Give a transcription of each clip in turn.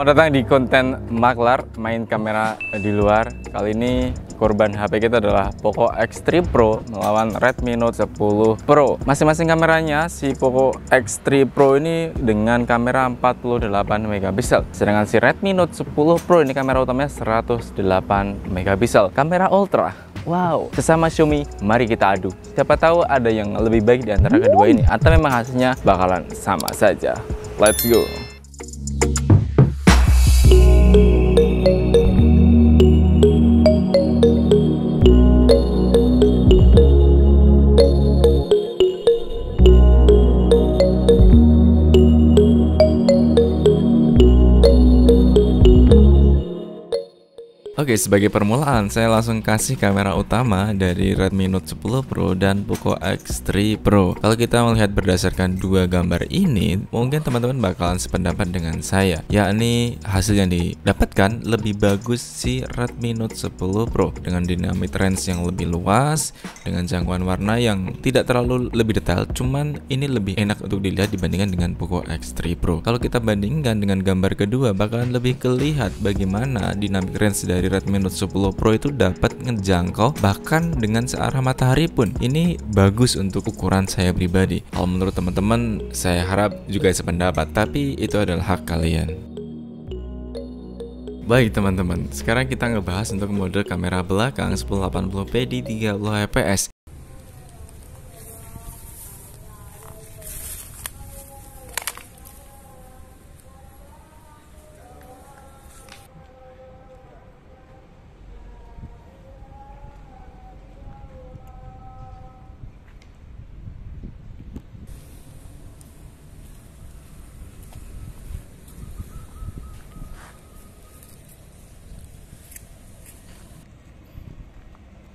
Selamat datang di konten maklar main kamera di luar. Kali ini korban HP kita adalah Poco X3 Pro melawan Redmi Note 10 Pro. Masing-masing kameranya si Poco X3 Pro ini dengan kamera 48 megapiksel, sedangkan si Redmi Note 10 Pro ini kamera utamanya 108 megapiksel. Kamera ultra. Wow, sesama Xiaomi, mari kita adu. Siapa tahu ada yang lebih baik di antara kedua ini, atau memang hasilnya bakalan sama saja. Let's go. Oke, sebagai permulaan saya langsung kasih kamera utama dari Redmi Note 10 Pro dan Poco X3 Pro. Kalau kita melihat berdasarkan dua gambar ini, mungkin teman-teman bakalan sependapat dengan saya, yakni hasil yang didapatkan lebih bagus si Redmi Note 10 Pro dengan dynamic range yang lebih luas, dengan jangkauan warna yang tidak terlalu lebih detail, cuman ini lebih enak untuk dilihat dibandingkan dengan Poco X3 Pro. Kalau kita bandingkan dengan gambar kedua, bakalan lebih kelihatan bagaimana dynamic range dari Redmi Note 10 Pro itu dapat ngejangkau bahkan dengan searah matahari pun. Ini bagus untuk ukuran saya pribadi. Kalau menurut teman-teman, saya harap juga sependapat, tapi itu adalah hak kalian. Baik teman-teman, sekarang kita ngebahas untuk mode kamera belakang 1080p di 30 fps.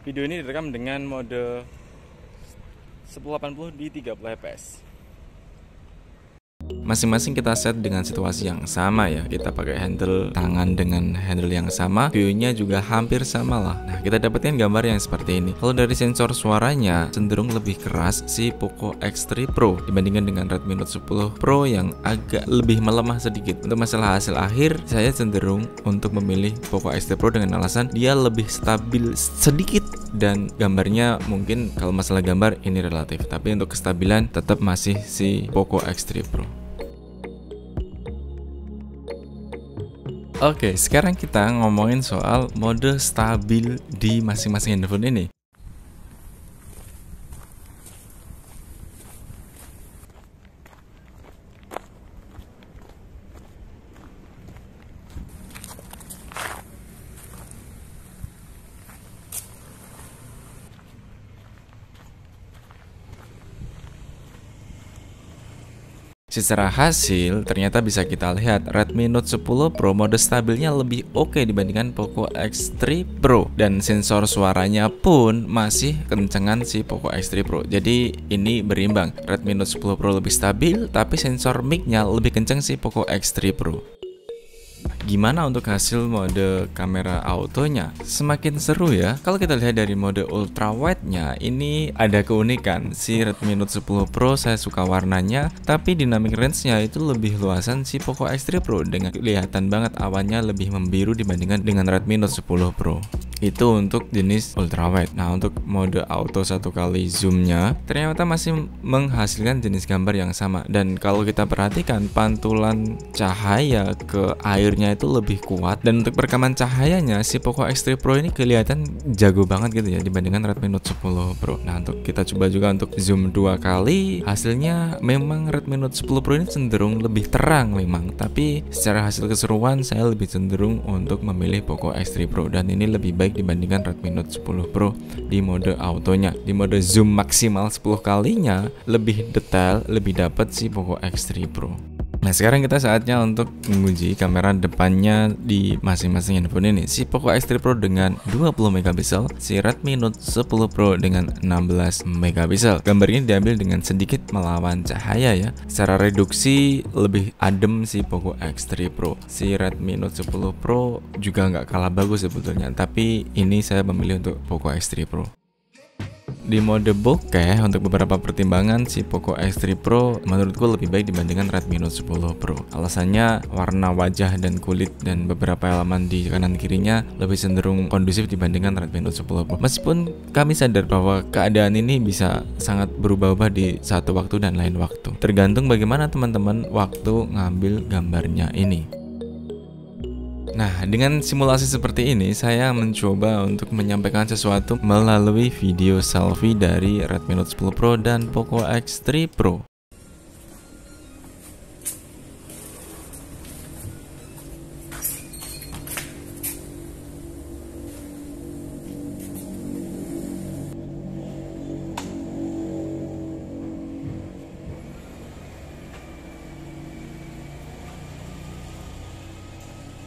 Video ini direkam dengan mode 1080 di 30 fps. Masing-masing kita set dengan situasi yang sama ya. Kita pakai handle tangan dengan handle yang sama, view-nya juga hampir sama lah. Nah, kita dapatkan gambar yang seperti ini. Kalau dari sensor suaranya cenderung lebih keras si Poco X3 Pro dibandingkan dengan Redmi Note 10 Pro yang agak lebih melemah sedikit. Untuk masalah hasil akhir, saya cenderung untuk memilih Poco X3 Pro dengan alasan dia lebih stabil sedikit, dan gambarnya mungkin kalau masalah gambar ini relatif, tapi untuk kestabilan tetap masih si Poco X3 Pro. Oke, sekarang kita ngomongin soal mode stabil di masing-masing handphone ini. Secara hasil, ternyata bisa kita lihat Redmi Note 10 Pro mode stabilnya lebih oke dibandingkan Poco X3 Pro, dan sensor suaranya pun masih kencengan si Poco X3 Pro. Jadi ini berimbang, Redmi Note 10 Pro lebih stabil, tapi sensor mic-nya lebih kenceng si Poco X3 Pro. Gimana untuk hasil mode kamera autonya? Semakin seru ya. Kalau kita lihat dari mode ultra wide-nya, ini ada keunikan. Si Redmi Note 10 Pro saya suka warnanya, tapi dynamic range-nya itu lebih luasan si Poco X3 Pro, dengan kelihatan banget awannya lebih membiru dibandingkan dengan Redmi Note 10 Pro. Itu untuk jenis ultra wide. Nah, untuk mode auto satu kali zoom-nya ternyata masih menghasilkan jenis gambar yang sama, dan kalau kita perhatikan pantulan cahaya ke airnya itu lebih kuat, dan untuk perekaman cahayanya si Poco X3 Pro ini kelihatan jago banget gitu ya dibandingkan Redmi Note 10 Pro. Nah, untuk kita coba juga untuk zoom 2 kali, hasilnya memang Redmi Note 10 Pro ini cenderung lebih terang memang, tapi secara hasil keseruan saya lebih cenderung untuk memilih Poco X3 Pro, dan ini lebih baik dibandingkan Redmi Note 10 Pro di mode autonya. Di mode zoom maksimal 10 kalinya lebih detail, lebih dapat si Poco X3 Pro. Nah, sekarang kita saatnya untuk menguji kamera depannya di masing-masing handphone ini. Si Poco X3 Pro dengan 20 megapiksel, si Redmi Note 10 Pro dengan 16 megapiksel. Gambar ini diambil dengan sedikit melawan cahaya ya. Secara reduksi lebih adem si Poco X3 Pro. Si Redmi Note 10 Pro juga nggak kalah bagus sebetulnya, tapi ini saya memilih untuk Poco X3 Pro. di mode bokeh untuk beberapa pertimbangan si Poco X3 Pro menurutku lebih baik dibandingkan Redmi Note 10 Pro. Alasannya warna wajah dan kulit dan beberapa elemen di kanan kirinya lebih cenderung kondusif dibandingkan Redmi Note 10 Pro. Meskipun kami sadar bahwa keadaan ini bisa sangat berubah-ubah di satu waktu dan lain waktu. Tergantung bagaimana teman-teman waktu ngambil gambarnya ini. Nah, dengan simulasi seperti ini, saya mencoba untuk menyampaikan sesuatu melalui video selfie dari Redmi Note 10 Pro dan Poco X3 Pro.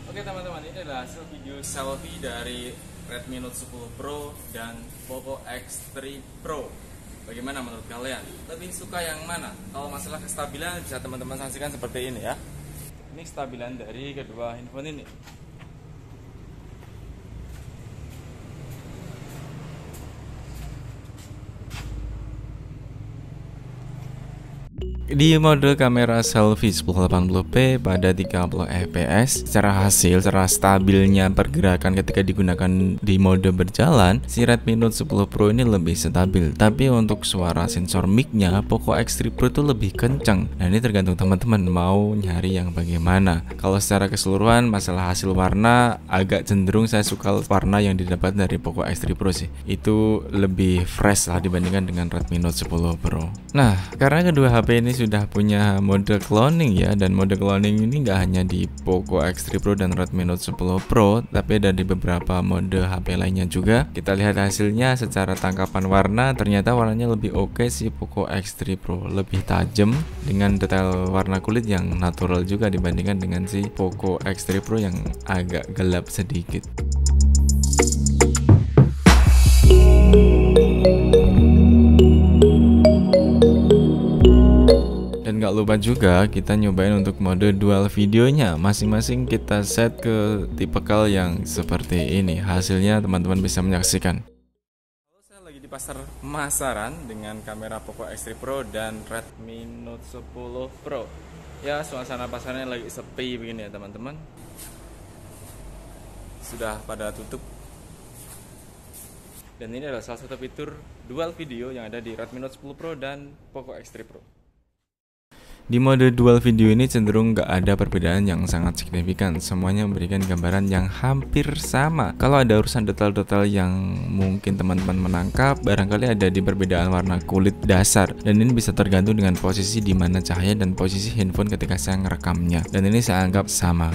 Oke teman-teman, ini adalah hasil video selfie dari Redmi Note 10 Pro dan Poco X3 Pro. Bagaimana menurut kalian? Lebih suka yang mana? Kalau masalah kestabilan bisa teman-teman saksikan seperti ini ya. Ini kestabilan dari kedua handphone ini. Di mode kamera selfie 1080p pada 30 fps, secara hasil, secara stabilnya pergerakan ketika digunakan di mode berjalan, si Redmi Note 10 Pro ini lebih stabil. Tapi untuk suara sensor mic-nya, Poco X3 Pro itu lebih kencang. Nah, ini tergantung teman-teman mau nyari yang bagaimana. Kalau secara keseluruhan, masalah hasil warna, agak cenderung saya suka warna yang didapat dari Poco X3 Pro sih. Itu lebih fresh lah dibandingkan dengan Redmi Note 10 Pro. Nah, karena kedua HP ini sudah punya mode cloning ya, dan mode cloning ini nggak hanya di Poco X3 Pro dan Redmi Note 10 Pro, tapi ada di beberapa mode HP lainnya juga. Kita lihat hasilnya secara tangkapan warna, ternyata warnanya lebih oke si Poco X3 Pro, lebih tajam dengan detail warna kulit yang natural juga dibandingkan dengan si Poco X3 Pro yang agak gelap sedikit. Dan gak lupa juga kita nyobain untuk mode dual videonya. Masing-masing kita set ke tipikal yang seperti ini. Hasilnya teman-teman bisa menyaksikan. Halo, saya lagi di pasar Masaran dengan kamera Poco X3 Pro dan Redmi Note 10 Pro. Ya, suasana pasarnya lagi sepi begini ya teman-teman. Sudah pada tutup. Dan ini adalah salah satu fitur dual video yang ada di Redmi Note 10 Pro dan Poco X3 Pro. Di mode dual video ini cenderung gak ada perbedaan yang sangat signifikan. Semuanya memberikan gambaran yang hampir sama. Kalau ada urusan detail-detail yang mungkin teman-teman menangkap, barangkali ada di perbedaan warna kulit dasar. Dan ini bisa tergantung dengan posisi di mana cahaya dan posisi handphone ketika saya ngerekamnya. Dan ini saya anggap sama.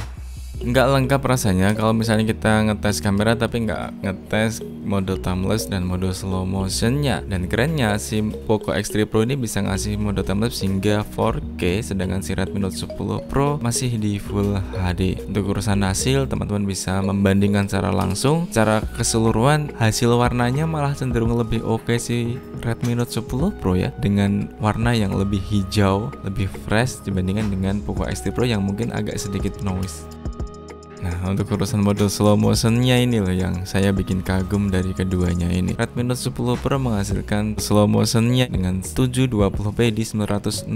Nggak lengkap rasanya kalau misalnya kita ngetes kamera tapi nggak ngetes mode timelapse dan mode slow motionnya. Dan kerennya si Poco X3 Pro ini bisa ngasih mode timelapse hingga 4K, sedangkan si Redmi Note 10 Pro masih di Full HD. Untuk urusan hasil, teman-teman bisa membandingkan secara langsung. Secara keseluruhan hasil warnanya malah cenderung lebih oke si Redmi Note 10 Pro ya, dengan warna yang lebih hijau, lebih fresh dibandingkan dengan Poco X3 Pro yang mungkin agak sedikit noise. Nah, untuk urusan mode slow motionnya ini loh yang saya bikin kagum dari keduanya ini. Redmi Note 10 Pro menghasilkan slow motionnya dengan 720p di 960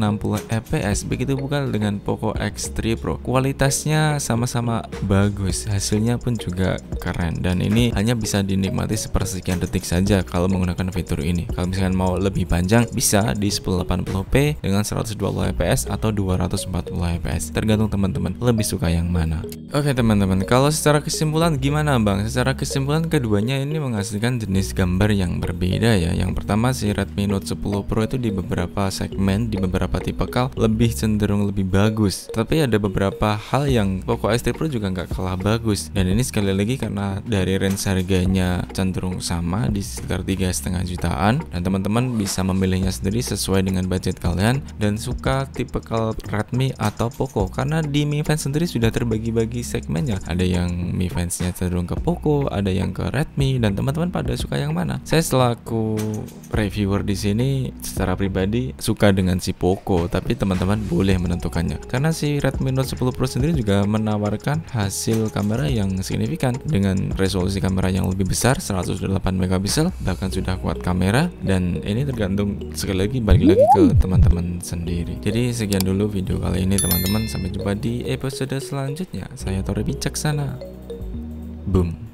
fps. Begitu pula dengan Poco X3 Pro. Kualitasnya sama-sama bagus, hasilnya pun juga keren. Dan ini hanya bisa dinikmati sepersekian detik saja kalau menggunakan fitur ini. Kalau misalkan mau lebih panjang, bisa di 1080p dengan 120 fps atau 240 fps. Tergantung teman-teman lebih suka yang mana. Oke teman-teman, kalau secara kesimpulan gimana bang? Secara kesimpulan keduanya ini menghasilkan jenis gambar yang berbeda ya. Yang pertama si Redmi Note 10 Pro itu di beberapa segmen, di beberapa tipikal lebih cenderung lebih bagus. Tapi ada beberapa hal yang Poco X3 Pro juga nggak kalah bagus. Dan ini sekali lagi karena dari range harganya cenderung sama di sekitar 3,5 jutaan. Dan teman-teman bisa memilihnya sendiri sesuai dengan budget kalian dan suka tipikal Redmi atau Poco. Karena di Mi Band sendiri sudah terbagi-bagi segmen semuanya. Ada yang Mi fansnya cenderung ke Poco, ada yang ke Redmi, dan teman-teman pada suka yang mana? Saya selaku reviewer di sini secara pribadi suka dengan si Poco, tapi teman-teman boleh menentukannya. Karena si Redmi Note 10 Pro sendiri juga menawarkan hasil kamera yang signifikan dengan resolusi kamera yang lebih besar 108 megapiksel, bahkan sudah kuat kamera, dan ini tergantung sekali lagi balik lagi ke teman-teman sendiri. Jadi sekian dulu video kali ini teman-teman, sampai jumpa di episode selanjutnya. Saya Tori Bijaksana. Boom.